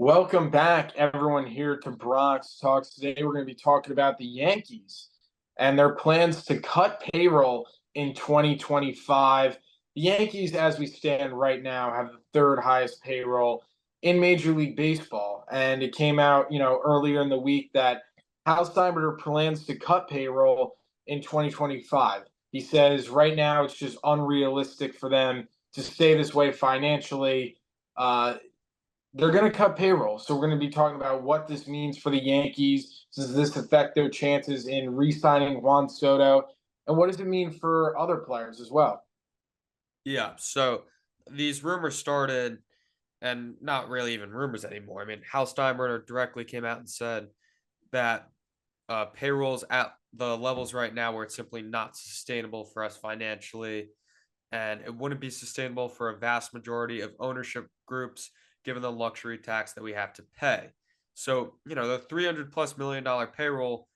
Welcome back, everyone, here to Bronx Talks. Today, we're going to be talking about the Yankees and their plans to cut payroll in 2025. The Yankees, as we stand right now, have the third highest payroll in Major League Baseball. And it came out, earlier in the week that Hal Steinbrenner plans to cut payroll in 2025. He says right now it's just unrealistic for them to stay this way financially. They're going to cut payroll. So we're going to be talking about what this means for the Yankees. Does this affect their chances in re-signing Juan Soto? And what does it mean for other players as well? Yeah, so these rumors started, and not really even rumors anymore. I mean, Hal Steinbrenner directly came out and said that payrolls at the levels right now where it's simply not sustainable for us financially, and it wouldn't be sustainable for a vast majority of ownership groups given the luxury tax that we have to pay. So, the 300 plus $1 million payroll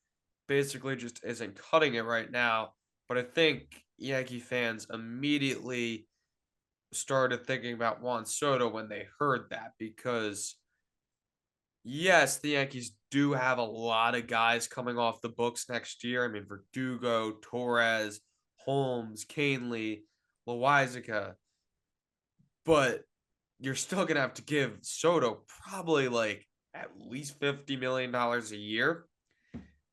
basically just isn't cutting it right now. But I think Yankee fans immediately started thinking about Juan Soto when they heard that because yes, the Yankees do have a lot of guys coming off the books next year. I mean, Verdugo, Torres, Holmes, Canely, Loizaga, but you're still gonna have to give Soto probably like at least $50 million a year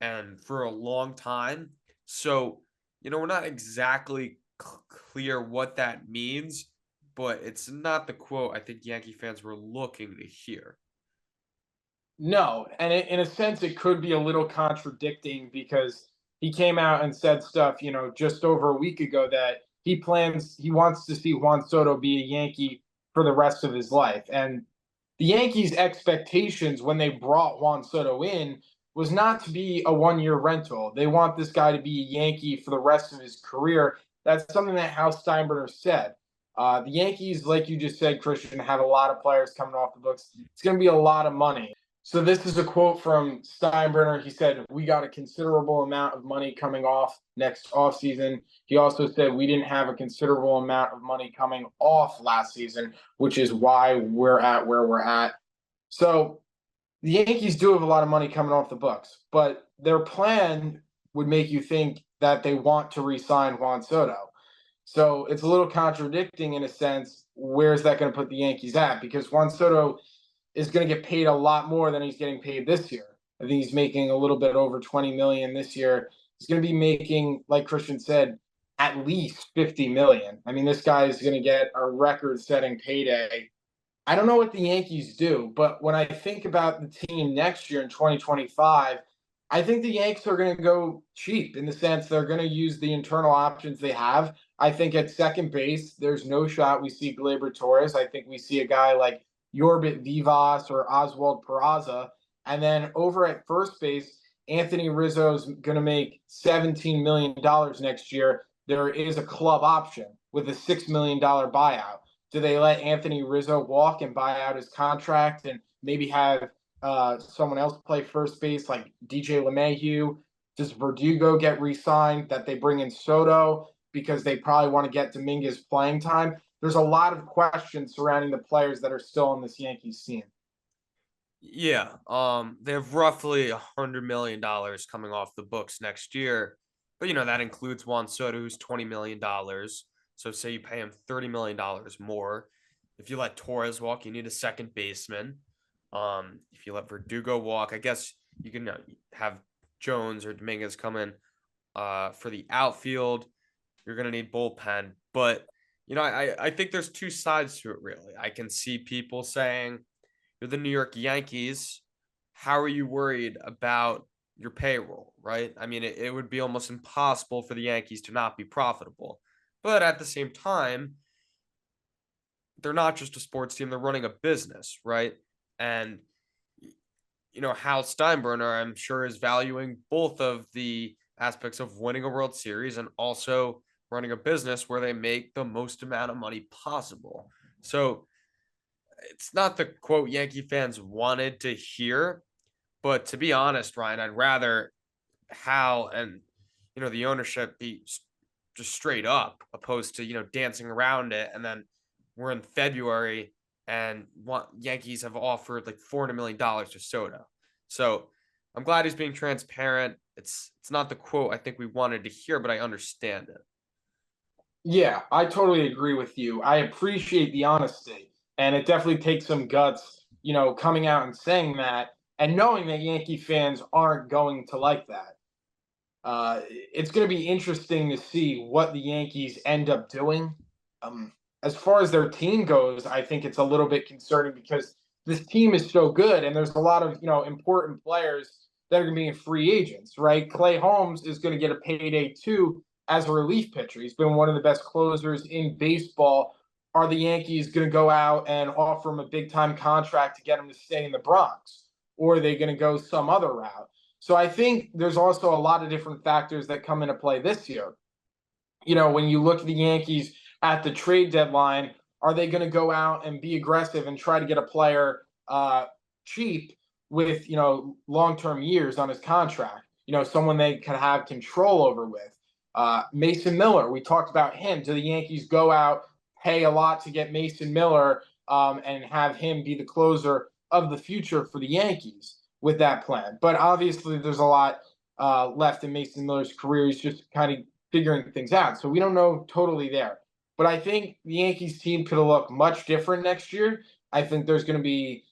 and for a long time. So, we're not exactly clear what that means, but it's not the quote I think Yankee fans were looking to hear. No, and in a sense, it could be a little contradicting because he came out and said stuff, just over a week ago that he wants to see Juan Soto be a Yankee for the rest of his life. And the Yankees' expectations when they brought Juan Soto in was not to be a 1 year rental. They want this guy to be a Yankee for the rest of his career. That's something that Hal Steinbrenner said. The Yankees, like you just said, Christian, have a lot of players coming off the books. It's going to be a lot of money. So this is a quote from Steinbrenner. He said, "We got a considerable amount of money coming off next offseason." He also said, "We didn't have a considerable amount of money coming off last season, which is why we're at where we're at." So the Yankees do have a lot of money coming off the books, but their plan would make you think that they want to re-sign Juan Soto. So it's a little contradicting in a sense. Where's that going to put the Yankees at? Because Juan Soto is going to get paid a lot more than he's getting paid this year. I think he's making a little bit over 20 million this year. He's going to be making, like Christian said, at least 50 million. I mean, this guy is going to get a record-setting payday. I don't know what the Yankees do, but when I think about the team next year in 2025, I think the Yankees are going to go cheap in the sense they're going to use the internal options they have. I think at second base, there's no shot we see Gleyber Torres. I think we see a guy like Yorbit Vivas or Oswald Peraza. And then over at first base, Anthony Rizzo's going to make $17 million next year. There is a club option with a $6 million buyout. Do they let Anthony Rizzo walk and buy out his contract and maybe have someone else play first base like DJ LeMahieu? Does Verdugo get re-signed? That they bring in Soto because they probably want to get Dominguez playing time? There's a lot of questions surrounding the players that are still on this Yankees team. Yeah, they have roughly $100 million coming off the books next year, but that includes Juan Soto, who's $20 million. So say you pay him $30 million more. If you let Torres walk, you need a second baseman. If you let Verdugo walk, I guess you can have Jones or Dominguez come in for the outfield. You're gonna need bullpen, but I think there's two sides to it really. I can see people saying you're the New York Yankees. How are you worried about your payroll, right? I mean, it would be almost impossible for the Yankees to not be profitable. But at the same time, they're not just a sports team, they're running a business, right? And Hal Steinbrenner, I'm sure, is valuing both of the aspects of winning a World Series and also running a business where they make the most amount of money possible. So it's not the quote Yankee fans wanted to hear, but to be honest, Ryan, I'd rather Hal and the ownership be just straight up opposed to dancing around it, and then we're in February and Yankees have offered like $400 million to Soto. So I'm glad he's being transparent. It's not the quote I think we wanted to hear, but I understand it. Yeah, I totally agree with you. I appreciate the honesty, and it definitely takes some guts, coming out and saying that, and knowing that Yankee fans aren't going to like that. It's going to be interesting to see what the Yankees end up doing. Um, as far as their team goes, I think it's a little bit concerning because this team is so good, and there's a lot of important players that are going to be in free agents, right? Clay Holmes is going to get a payday too as a relief pitcher. He's been one of the best closers in baseball. Are the Yankees going to go out and offer him a big time contract to get him to stay in the Bronx, or are they going to go some other route? So I think there's also a lot of different factors that come into play this year. When you look at the Yankees at the trade deadline, are they going to go out and be aggressive and try to get a player cheap with long-term years on his contract? Someone they can have control over with. Mason Miller, we talked about him. Do the Yankees go out, pay a lot to get Mason Miller, and have him be the closer of the future for the Yankees with that plan? But obviously, there's a lot left in Mason Miller's career. He's just kind of figuring things out. So we don't know totally there. But I think the Yankees team could look much different next year. I think there's going to be,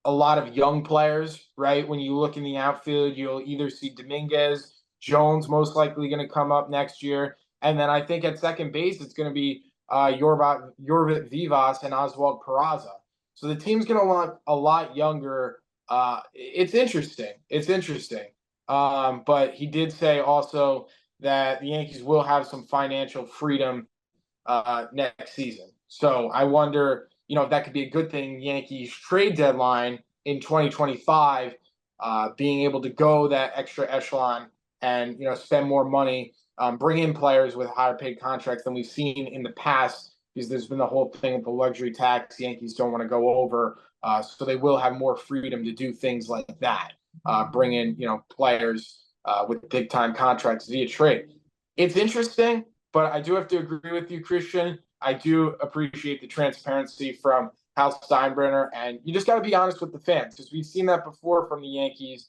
a lot of young players, right? When you look in the outfield, you'll either see Dominguez, Jones most likely going to come up next year. And then I think at second base, it's going to be Yorvit Vivas and Oswald Peraza. So the team's going to look a lot younger. It's interesting. It's interesting. But he did say also that the Yankees will have some financial freedom next season. So I wonder, if that could be a good thing. Yankees trade deadline in 2025, being able to go that extra echelon and spend more money, bring in players with higher paid contracts than we've seen in the past. Because there's been the whole thing with the luxury tax. Yankees don't want to go over, so they will have more freedom to do things like that. Bring in players with big time contracts via trade. It's interesting, but I do have to agree with you, Christian. I do appreciate the transparency from Hal Steinbrenner, and you just got to be honest with the fans because we've seen that before from the Yankees.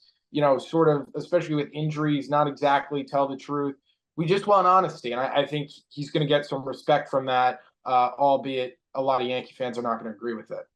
Sort of, especially with injuries, not exactly tell the truth. We just want honesty, and I think he's going to get some respect from that, albeit a lot of Yankee fans are not going to agree with it.